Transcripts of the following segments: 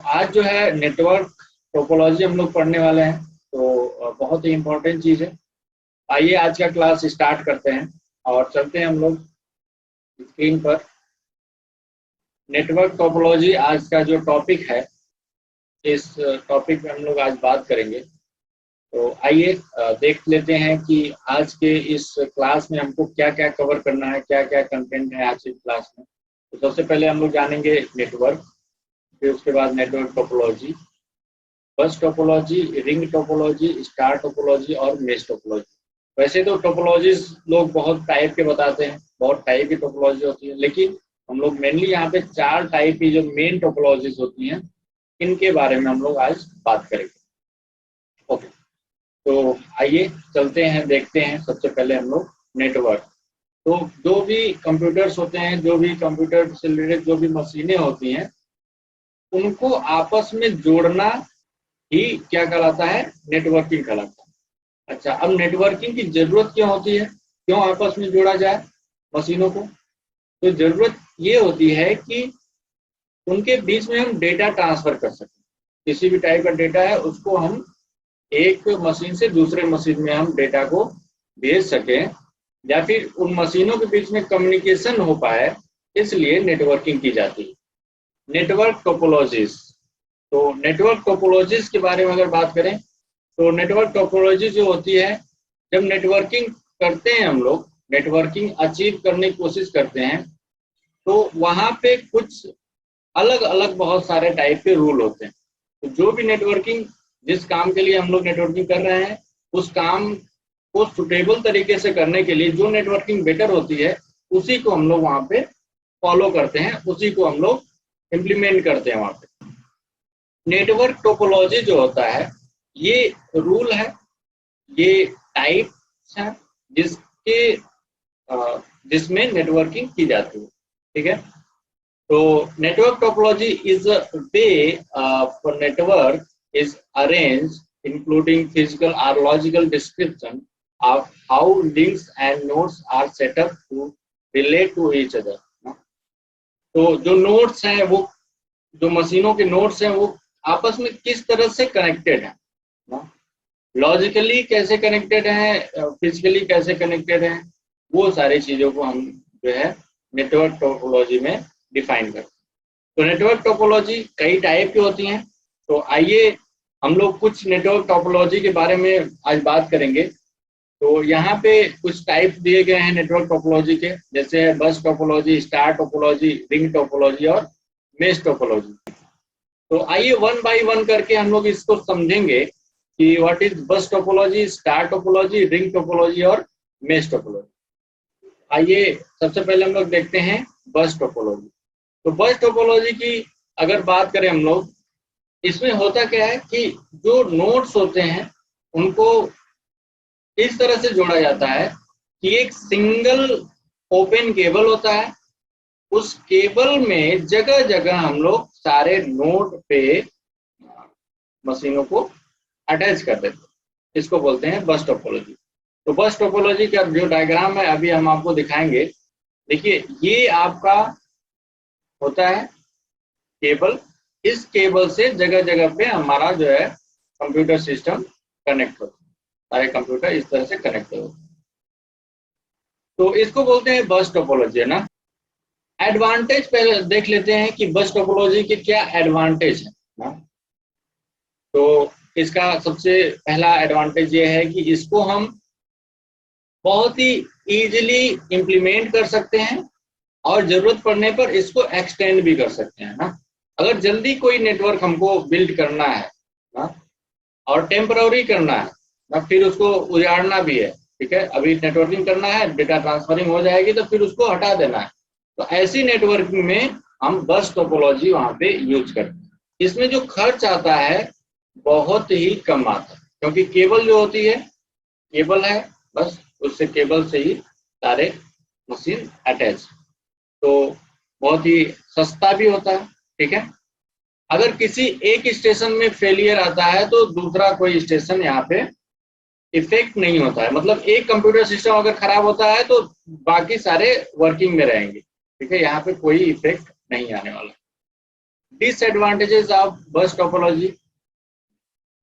आज जो है नेटवर्क टोपोलॉजी हम लोग पढ़ने वाले हैं, तो बहुत ही इम्पोर्टेंट चीज़ है। आइए आज का क्लास स्टार्ट करते हैं और चलते हैं हम लोग स्क्रीन पर। नेटवर्क टोपोलॉजी आज का जो टॉपिक है, इस टॉपिक में हम लोग आज बात करेंगे। तो आइए देख लेते हैं कि आज के इस क्लास में हमको क्या क्या कवर करना है, क्या क्या कंटेंट है आज की क्लास में। तो सबसे पहले हम लोग जानेंगे नेटवर्क, फिर उसके बाद network topology, bus topology, ring topology, star topology और मेश टोपोलॉजी। वैसे तो टोपोलॉजीज लोग बहुत टाइप के बताते हैं, बहुत टाइप की टोपोलॉजी होती है, लेकिन हम लोग मेनली यहाँ पे 4 टाइप की जो मेन टोपोलॉजीज होती हैं, इनके बारे में हम लोग आज बात करेंगे। ओके, तो आइए चलते हैं, देखते हैं। सबसे पहले हम लोग नेटवर्क। तो जो भी कंप्यूटर्स होते हैं, जो भी कंप्यूटर से रिलेटेड जो भी मशीनें होती हैं, उनको आपस में जोड़ना ही क्या कहलाता है? नेटवर्किंग कहलाता है। अच्छा, अब नेटवर्किंग की जरूरत क्यों होती है? क्यों आपस में जोड़ा जाए मशीनों को? तो जरूरत ये होती है कि उनके बीच में हम डेटा ट्रांसफर कर सकें। किसी भी टाइप का डेटा है, उसको हम एक मशीन से दूसरे मशीन में हम डेटा को भेज सकें, या फिर उन मशीनों के बीच में कम्युनिकेशन हो पाए, इसलिए नेटवर्किंग की जाती है। Network topologies. तो नेटवर्क टोपोलॉजीज के बारे में अगर बात करें, तो नेटवर्क टोपोलॉजी जो होती है, जब नेटवर्किंग करते हैं हम लोग, नेटवर्किंग अचीव करने की कोशिश करते हैं, तो वहाँ पे कुछ अलग अलग बहुत सारे टाइप के रूल होते हैं। तो जो भी नेटवर्किंग, जिस काम के लिए हम लोग नेटवर्किंग कर रहे हैं, उस काम को सुटेबल तरीके से करने के लिए जो नेटवर्किंग बेटर होती है, उसी को हम लोग वहाँ पे फॉलो करते हैं, उसी को हम लोग इम्प्लीमेंट करते हैं वहाँ पे। नेटवर्क टोपोलॉजी जो होता है, ये रूल है, ये टाइप्स है जिसमें नेटवर्किंग की जाती है। ठीक है, तो network topology is a way for network is arranged, including physical or logical description of how links and nodes are set up to relate to each other. तो जो नोड्स हैं, वो जो मशीनों के नोड्स हैं, वो आपस में किस तरह से कनेक्टेड है, लॉजिकली कैसे कनेक्टेड है, फिजिकली कैसे कनेक्टेड है, वो सारी चीजों को हम जो है नेटवर्क टोपोलॉजी में डिफाइन करते हैं। तो नेटवर्क टोपोलॉजी कई टाइप की होती हैं। तो आइए हम लोग कुछ नेटवर्क टोपोलॉजी के बारे में आज बात करेंगे। तो यहाँ पे कुछ टाइप दिए गए हैं नेटवर्क टोपोलॉजी के, जैसे बस topology, star topology, ring topology और मेश टोपोलॉजी। तो आइए वन बाय वन करके हम लोग इसको समझेंगे कि व्हाट इज बस topology, star topology, ring topology और मेश टोपोलॉजी। आइए सबसे पहले हम लोग देखते हैं बस टोपोलॉजी। तो बस टोपोलॉजी की अगर बात करें हम लोग, इसमें होता क्या है कि जो नोड्स होते हैं, उनको इस तरह से जोड़ा जाता है कि एक सिंगल ओपन केबल होता है। उस केबल में जगह जगह हम लोग सारे नोड पे मशीनों को अटैच कर देते हैं। इसको बोलते हैं बस टोपोलॉजी। तो बस टोपोलॉजी का जो डायग्राम है, अभी हम आपको दिखाएंगे। देखिए, ये आपका होता है केबल। इस केबल से जगह जगह पे हमारा जो है कंप्यूटर सिस्टम कनेक्ट होता है, सारे कंप्यूटर इस तरह से कनेक्ट होते हैं। तो इसको बोलते हैं बस टोपोलॉजी, है ना। एडवांटेज पहले देख लेते हैं कि बस टोपोलॉजी के क्या एडवांटेज है ना। तो इसका सबसे पहला एडवांटेज ये है कि इसको हम बहुत ही इजीली इम्प्लीमेंट कर सकते हैं और जरूरत पड़ने पर इसको एक्सटेंड भी कर सकते हैं ना। अगर जल्दी कोई नेटवर्क हमको बिल्ड करना है ना, और टेम्पररी करना है ना, फिर उसको उजाड़ना भी है, ठीक है, अभी नेटवर्किंग करना है, डेटा ट्रांसफरिंग हो जाएगी तो फिर उसको हटा देना है, तो ऐसी नेटवर्किंग में हम बस टोपोलॉजी वहाँ पे यूज करते हैं। इसमें जो खर्च आता है बहुत ही कम आता है, क्योंकि केबल जो होती है, केबल है बस, उससे केबल से ही सारे मशीन अटैच, तो बहुत ही सस्ता भी होता है। ठीक है, अगर किसी एक स्टेशन में फेलियर आता है तो दूसरा कोई स्टेशन यहाँ पे इफेक्ट नहीं होता है। मतलब एक कंप्यूटर सिस्टम अगर खराब होता है तो बाकी सारे वर्किंग में रहेंगे। ठीक है, यहाँ पे कोई इफेक्ट नहीं आने वाला। Disadvantages of bus topology.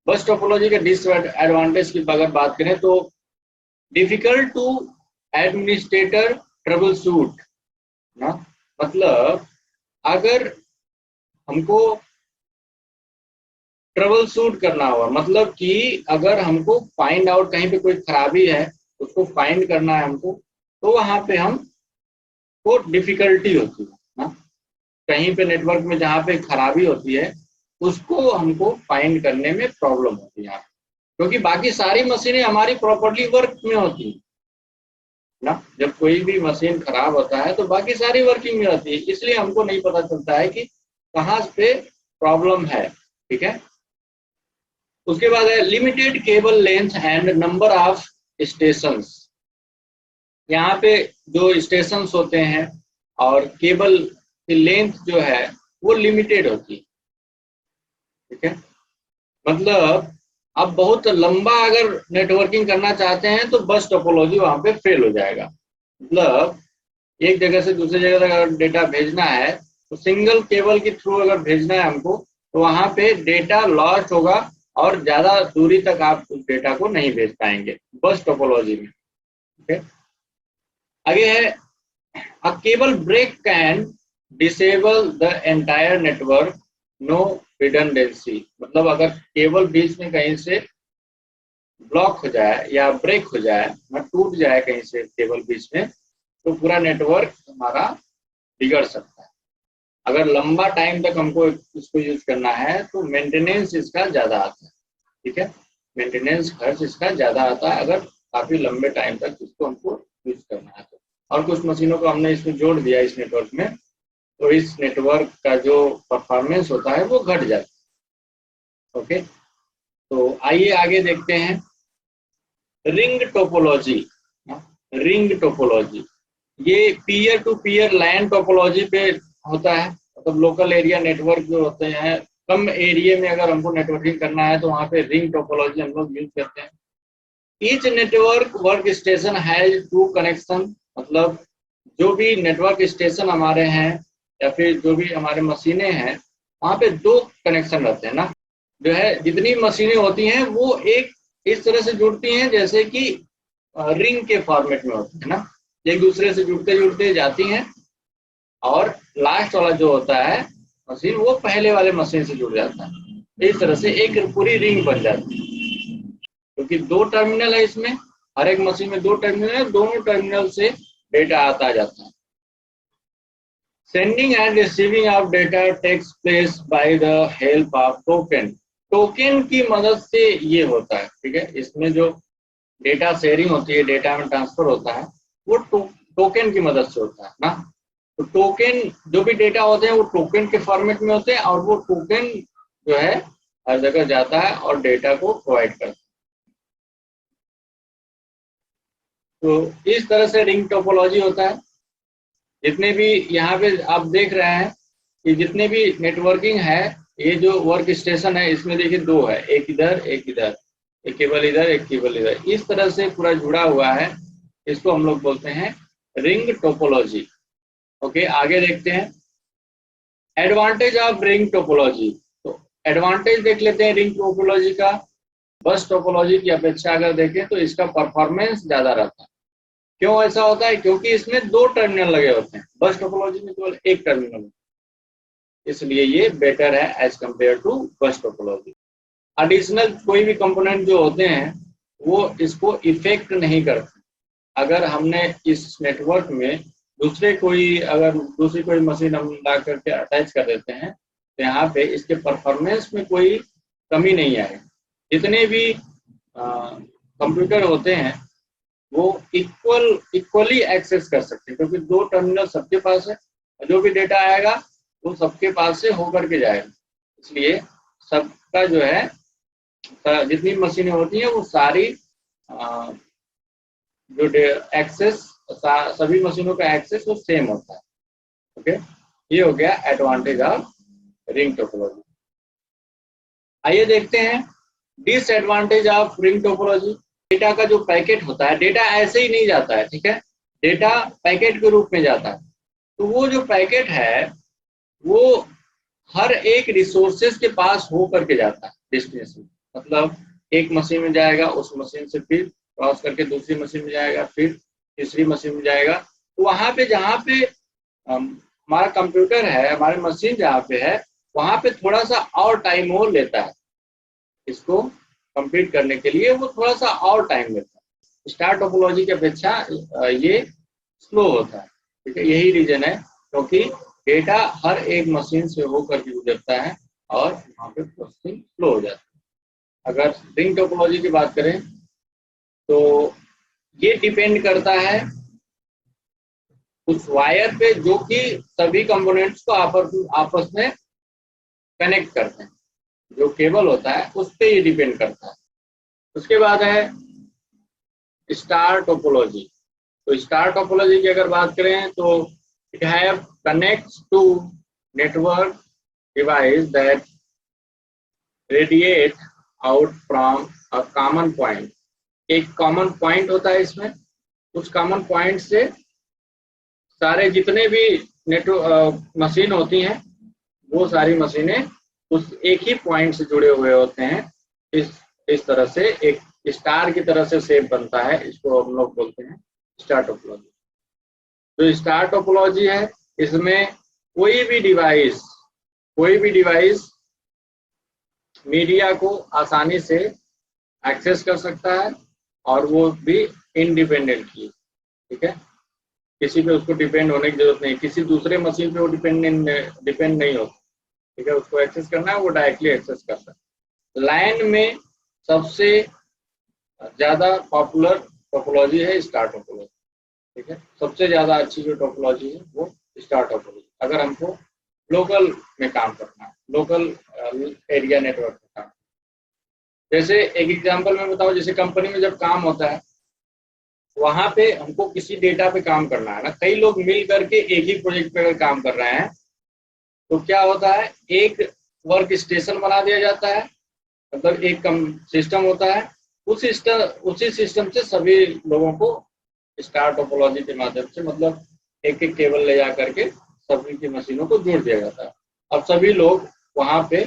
Bus topology के डिसएडवांटेज की अगर बात करें तो difficult to administrator troubleshoot ना, मतलब अगर हमको ट्रबल शूट करना हुआ, मतलब कि अगर हमको फाइंड आउट कहीं पे कोई खराबी है, उसको फाइंड करना है हमको, तो वहां पे हम को डिफिकल्टी होती है ना, कहीं पे नेटवर्क में जहाँ पे खराबी होती है उसको हमको फाइंड करने में प्रॉब्लम होती है यहाँ, क्योंकि बाकी सारी मशीनें हमारी प्रॉपरली वर्क में होती है ना। जब कोई भी मशीन खराब होता है तो बाकी सारी वर्किंग में होती है, इसलिए हमको नहीं पता चलता है कि कहाँ पे प्रॉब्लम है। ठीक है, उसके बाद है limited cable length and number of stations. यहाँ पे जो स्टेशंस होते हैं और केबल की लेंथ जो है वो लिमिटेड होती है। ठीक है, मतलब आप बहुत लंबा अगर नेटवर्किंग करना चाहते हैं तो बस टोपोलॉजी वहां पे फेल हो जाएगा। मतलब एक जगह से दूसरी जगह तक अगर डेटा भेजना है तो सिंगल केबल के थ्रू अगर भेजना है हमको, तो वहां पे डेटा लॉस्ट होगा और ज्यादा दूरी तक आप उस डेटा को नहीं भेज पाएंगे बस टोपोलॉजी में। ठीक है, आगे है a cable break can disable the entire network, no redundancy। मतलब अगर केबल बीच में कहीं से ब्लॉक हो जाए या ब्रेक हो जाए ना, टूट जाए कहीं से केबल बीच में, तो पूरा नेटवर्क हमारा बिगड़ सकता है। अगर लंबा टाइम तक हमको इसको यूज करना है तो मेंटेनेंस इसका ज्यादा आता है। ठीक है, मेंटेनेंस खर्च इसका ज्यादा आता है अगर काफी लंबे टाइम तक इसको हमको यूज करना है तो। और कुछ मशीनों को हमने इसमें जोड़ दिया इस नेटवर्क में, तो इस नेटवर्क का जो परफॉर्मेंस होता है वो घट जाता है। ओके, तो आइए आगे देखते हैं रिंग टोपोलॉजी। रिंग टोपोलॉजी ये peer to peer LAN topology पे होता है। मतलब लोकल एरिया नेटवर्क जो होते हैं, कम एरिया में अगर हमको नेटवर्किंग करना है तो वहाँ पे रिंग टोपोलॉजी हम लोग यूज करते हैं। Each network workstation has two connection. मतलब जो भी नेटवर्क स्टेशन हमारे हैं या फिर जो भी हमारे मशीनें हैं, वहाँ पे दो कनेक्शन रहते हैं ना। जो है जितनी मशीनें होती हैं वो एक इस तरह से जुड़ती हैं जैसे कि रिंग के फॉर्मेट में होती है ना, एक दूसरे से जुड़ते जुड़ते जाती हैं और लास्ट वाला जो होता है मशीन वो पहले वाले मशीन से जुड़ जाता है। इस तरह से एक पूरी रिंग बन जाती है, क्योंकि दो टर्मिनल है इसमें, हर एक मशीन में दो टर्मिनल है, दोनों टर्मिनल से डेटा आता जाता है। Sending and receiving of data takes place by the help of token. Token की मदद से ये होता है। ठीक है, इसमें जो डेटा शेयरिंग होती है, डेटा में ट्रांसफर होता है, वो टोकन की मदद से होता है ना। तो टोकन जो भी डेटा होते हैं वो टोकन के फॉर्मेट में होते हैं और वो टोकन जो है हर जगह जाता है और डेटा को प्रोवाइड करता है। तो इस तरह से रिंग टोपोलॉजी होता है। जितने भी यहाँ पे आप देख रहे हैं कि जितने भी नेटवर्किंग है, ये जो वर्क स्टेशन है इसमें देखिए दो है, एक इधर एक इधर, एक केबल इधर एक केबल इधर, इस तरह से पूरा जुड़ा हुआ है। इसको हम लोग बोलते हैं रिंग टोपोलॉजी। ओके, आगे देखते हैं एडवांटेज ऑफ रिंग टोपोलॉजी। तो एडवांटेज देख लेते हैं रिंग टोपोलॉजी का। बस टोपोलॉजी की अपेक्षा अगर देखें तो इसका परफॉर्मेंस ज्यादा रहता है। क्यों ऐसा होता है? क्योंकि इसमें दो टर्मिनल लगे होते हैं, बस टोपोलॉजी में केवल एक टर्मिनल है, इसलिए ये बेटर है as compare to bus topology. Additional कोई भी कंपोनेंट जो होते हैं वो इसको इफेक्ट नहीं करते। अगर हमने इस नेटवर्क में दूसरी कोई मशीन हम ला करके अटैच कर देते हैं तो यहाँ पे इसके परफॉर्मेंस में कोई कमी नहीं आएगी। जितने भी कंप्यूटर होते हैं वो इक्वली एक्सेस कर सकते हैं, क्योंकि दो टर्मिनल सबके पास है, जो भी डेटा आएगा वो सबके पास से होकर के जाएगा। इसलिए सबका जो है जितनी मशीनें होती हैं वो सारी जो एक्सेस सभी मशीनों का एक्सेस वो सेम होता है। ओके, ये हो गया एडवांटेज ऑफ रिंग टोपोलॉजी। आइए देखते हैं disadvantage of ring topology. Data का जो पैकेट होता है, डेटा ऐसे ही नहीं जाता है। ठीक है, डेटा पैकेट के रूप में जाता है। तो वो जो पैकेट है वो हर एक रिसोर्सेज के पास हो करके जाता है डेस्टिनेशन। मतलब एक मशीन में जाएगा, उस मशीन से फिर क्रॉस करके दूसरी मशीन में जाएगा, फिर तीसरी मशीन में जाएगा। तो वहां पे जहाँ पे हमारा कंप्यूटर है, हमारी मशीन जहाँ पे है, वहां पे थोड़ा सा और टाइम और लेता है। इसको कंप्लीट करने के लिए वो थोड़ा सा और टाइम लेता है। स्टार टोपोलॉजी की अपेक्षा ये स्लो होता है। ठीक है, यही रीजन है क्योंकि डेटा हर एक मशीन से होकर के गुजरता है और वहाँ पे प्रोसेसिंग स्लो हो जाती है। अगर रिंग टोपोलॉजी की बात करें तो ये डिपेंड करता है उस वायर पे जो कि सभी कंपोनेंट्स को आपस में कनेक्ट करते हैं। जो केबल होता है उस पे ये डिपेंड करता है। उसके बाद है स्टार टोपोलॉजी। तो स्टार टोपोलॉजी की अगर बात करें तो it have connects to network device that radiate out from a common point. एक कॉमन पॉइंट होता है इसमें, उस कॉमन पॉइंट से सारे जितने भी नेटवर्क मशीन होती हैं वो सारी मशीनें उस एक ही पॉइंट से जुड़े हुए होते हैं। इस तरह से एक स्टार की तरह से शेप बनता है। इसको हम लोग बोलते हैं स्टार टोपोलॉजी। जो स्टार टोपोलॉजी है इसमें कोई भी डिवाइस मीडिया को आसानी से एक्सेस कर सकता है और वो भी इंडिपेंडेंटली। ठीक है, किसी पे उसको डिपेंड होने की जरूरत नहीं, किसी दूसरे मशीन पे वो डिपेंड नहीं होता। ठीक है, उसको एक्सेस करना है वो डायरेक्टली एक्सेस कर सकता है। लाइन में सबसे ज्यादा पॉपुलर टोपोलॉजी है स्टार टोपोलॉजी। ठीक है, सबसे ज्यादा अच्छी जो टोपोलॉजी है वो स्टार टोपोलॉजी। अगर हमको लोकल में काम करना है, लोकल एरिया नेटवर्क में काम, जैसे एक एग्जांपल मैं बताऊं, जैसे कंपनी में जब काम होता है वहां पे हमको किसी डेटा पे काम करना है ना, कई लोग मिल करके एक ही प्रोजेक्ट पे अगर काम कर रहे हैं तो क्या होता है, एक वर्क स्टेशन बना दिया जाता है। मतलब एक सिस्टम होता है, उसी सिस्टम से सभी लोगों को स्टार टोपोलॉजी के माध्यम से, मतलब एक एक केबल ले जा करके सभी की मशीनों को जोड़ दिया जाता है। अब सभी लोग वहां पे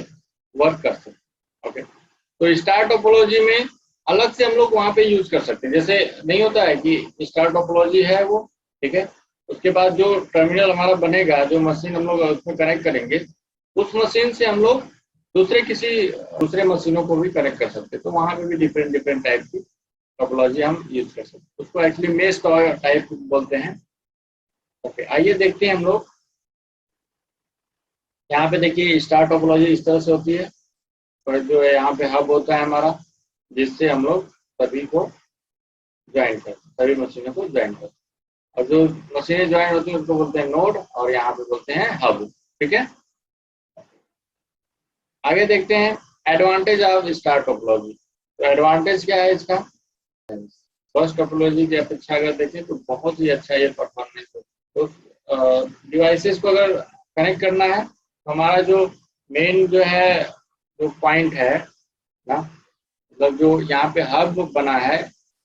वर्क कर सकते हैं। ओके, तो स्टार टोपोलॉजी में अलग से हम लोग वहां पे यूज कर सकते हैं। जैसे नहीं होता है कि स्टार टोपोलॉजी है वो, ठीक है, उसके बाद जो टर्मिनल हमारा बनेगा, जो मशीन हम लोग उसमें कनेक्ट करेंगे, उस मशीन से हम लोग दूसरे मशीनों को भी कनेक्ट कर सकते हैं। तो वहां पे भी डिफरेंट टाइप की टोपोलॉजी हम यूज कर सकते हैं। उसको एक्चुअली मेश टाइप बोलते हैं। ओके, आइए देखते हैं हम लोग। यहाँ पे देखिए स्टार टोपोलॉजी इस तरह से होती है, और जो है यहाँ पे हब होता है हमारा, जिससे हम लोग सभी को ज्वाइन करते हैं, सभी मशीनों को ज्वाइन करते हैं। और जो मशीनें ज्वाइन होती हैं उसको बोलते हैं नोड, और यहाँ पे बोलते हैं हब। ठीक है, आगे देखते हैं एडवांटेज ऑफ स्टार टोपोलॉजी। तो एडवांटेज क्या है इसका, फर्स्ट टोपोलॉजी की अपेक्षा अगर देखें तो बहुत ही अच्छा ये परफॉर्मेंस है। तो डिवाइसेस को अगर कनेक्ट करना है तो हमारा जो मेन जो है, जो पॉइंट है ना, मतलब जो यहाँ पे हब बना है,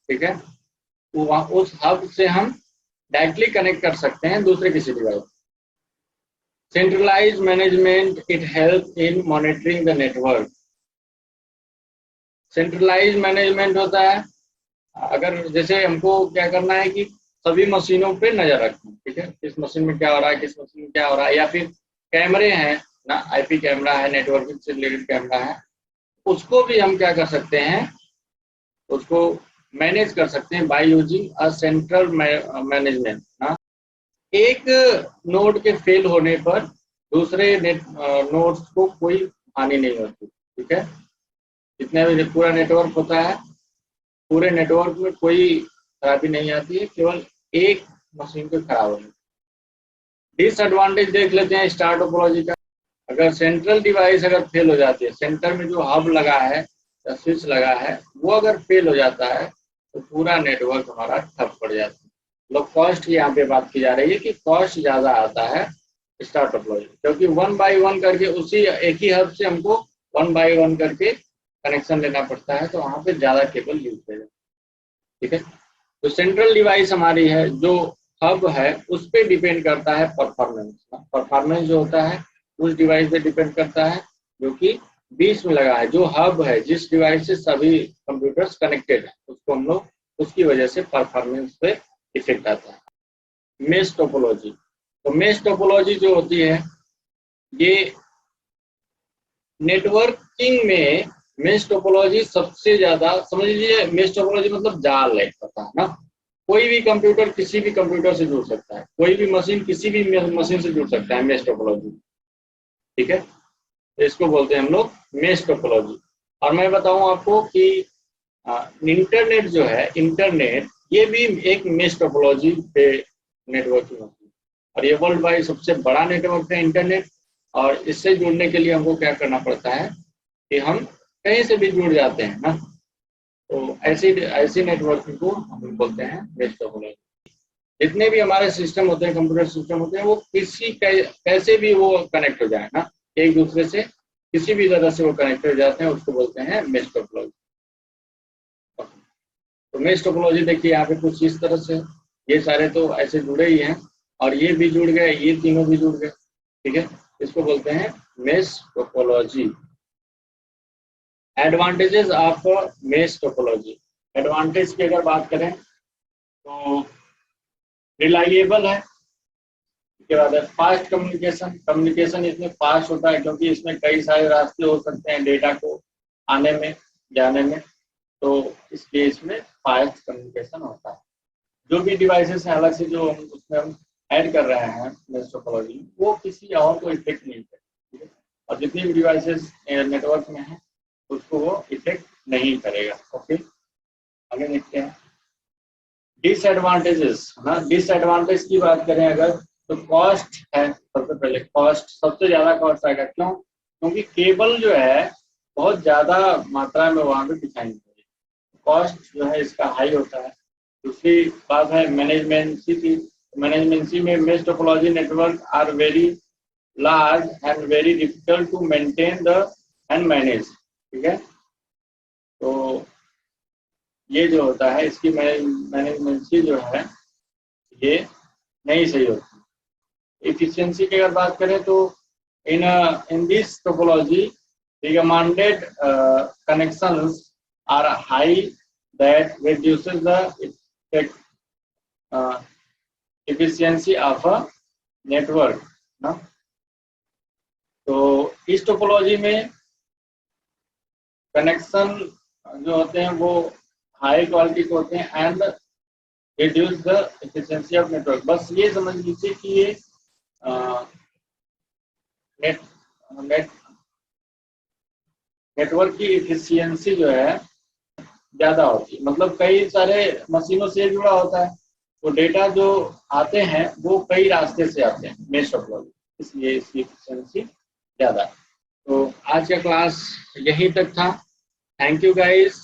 ठीक है, तो उस हब से हम डायरेक्टली कनेक्ट कर सकते हैं दूसरे किसी device. Centralize management, it help in monitoring the network. Centralize management होता है, अगर जैसे हमको क्या करना है कि सभी मशीनों पे नजर रखना, ठीक है, किस मशीन में क्या हो रहा है, किस मशीन में क्या हो रहा है, या फिर कैमरे हैं ना, आईपी कैमरा है, नेटवर्किंग से रिलेटेड कैमरा है, उसको भी हम क्या कर सकते हैं, उसको मैनेज कर सकते हैं by using a central management ना। एक नोड के फेल होने पर दूसरे नोड्स को कोई हानि नहीं होती। ठीक है, जितने भी पूरा नेटवर्क होता है, पूरे नेटवर्क में कोई खराबी नहीं आती है, केवल एक मशीन को खराब होने। डिसएडवांटेज देख लेते हैं स्टार टोपोलॉजी का। अगर सेंट्रल डिवाइस अगर फेल हो जाती है, सेंटर में जो हब लगा है या स्विच लगा है वो अगर फेल हो जाता है तो पूरा नेटवर्क हमारा ठप पड़ जाता है। मतलब कॉस्ट की यहाँ पे बात की जा रही है कि कॉस्ट ज्यादा आता है स्टार टोपोलॉजी, क्योंकि 1 बाय 1 करके उसी एक ही हब से हमको 1 बाय 1 करके कनेक्शन लेना पड़ता है, तो वहाँ पे ज्यादा केबल यूज हो जाता है। ठीक है, तो सेंट्रल डिवाइस हमारी है, जो हब है उस पर डिपेंड करता है परफॉर्मेंस। परफॉर्मेंस जो होता है उस डिवाइस पे डिपेंड करता है जो कि बीच में लगा है, जो हब है, जिस डिवाइस से सभी कंप्यूटर्स कनेक्टेड है, उसको हम लोग, उसकी वजह से परफॉर्मेंस पे इफेक्ट आता है। मेश टोपोलॉजी, तो मेश टोपोलॉजी जो होती है, ये नेटवर्किंग में मेश टोपोलॉजी सबसे ज्यादा, समझ लीजिए मेश टोपोलॉजी मतलब जाल है, पता है ना। कोई भी कंप्यूटर किसी भी कंप्यूटर से जुड़ सकता है, कोई भी मशीन किसी भी मशीन से जुड़ सकता है, मेश टोपोलॉजी, ठीक है। इसको बोलते हैं हम लोग मेश टोपोलॉजी। और मैं बताऊं आपको कि इंटरनेट जो है, इंटरनेट ये भी एक मेश टोपोलॉजी पे नेटवर्किंग होती है, और ये वर्ल्ड वाइड सबसे बड़ा नेटवर्क है इंटरनेट। और इससे जुड़ने के लिए हमको क्या करना पड़ता है कि हम कहीं से भी जुड़ जाते हैं ना, तो ऐसी नेटवर्किंग को हम बोलते हैं मेश टोपोलॉजी। जितने भी हमारे सिस्टम होते हैं, कंप्यूटर सिस्टम होते हैं, वो कैसे भी वो कनेक्ट हो जाए ना, एक दूसरे से किसी भी तरह से वो कनेक्ट हो जाते हैं, उसको बोलते हैं मेश टोपोलॉजी। तो मेश टोपोलॉजी देखिए यहाँ पे कुछ इस तरह से, ये सारे तो ऐसे जुड़े ही हैं, और ये भी जुड़ गए, ये तीनों भी जुड़ गए, ठीक है। इसको बोलते हैं mesh topology. Advantages of mesh topology, advantage की अगर बात करें तो रिलायबल है, उसके बाद फास्ट कम्युनिकेशन, कम्युनिकेशन इसमें फास्ट होता है, क्योंकि इसमें कई सारे रास्ते हो सकते हैं डेटा को आने में, जाने में, तो इसलिए इसमें फास्ट कम्युनिकेशन होता है। जो भी डिवाइसेस हैं अलग से जो उसमें हम ऐड कर रहे हैं मेश टोपोलॉजी, वो किसी और को इफेक्ट नहीं करेगा, ठीक है। और जितनी भी डिवाइसेस नेटवर्क में है उसको वो इफेक्ट नहीं करेगा। ओके, आगे देखते हैं डिसएडवांटेजेस। हाँ, डिसएडवांटेज की बात करें अगर, तो कॉस्ट है। सबसे पहले कॉस्ट, सबसे ज्यादा कॉस्ट आएगा। क्यों? क्योंकि केबल जो है बहुत ज्यादा मात्रा में वहां पे बिछानी पड़ेगी, कॉस्ट जो है इसका हाई होता है। दूसरी बात है मैनेजमेंसी की। मैनेजमेंसी में mesh topology network are very large and very difficult to maintain the and manage, ठीक है। तो ये जो होता है इसकी मैनेजमेंसी जो है ये नहीं सही होती। एफिशिएंसी की अगर बात करें तो in this topology recommended connections are high that reduces the efficiency of a network ना। तो इस टोपोलॉजी में कनेक्शन जो होते हैं वो हाई क्वालिटी के होते हैं and reduce the efficiency of network. बस ये समझ लीजिए कि ये नेटवर्क की एफिशिएंसी जो है ज्यादा होती है, मतलब कई सारे मशीनों से जुड़ा होता है, तो डेटा जो आते हैं वो कई रास्ते से आते हैं मेश टोपोलॉजी, इसलिए इसकी एफिशिएंसी ज्यादा है। तो आज का क्लास यहीं तक था। Thank you guys.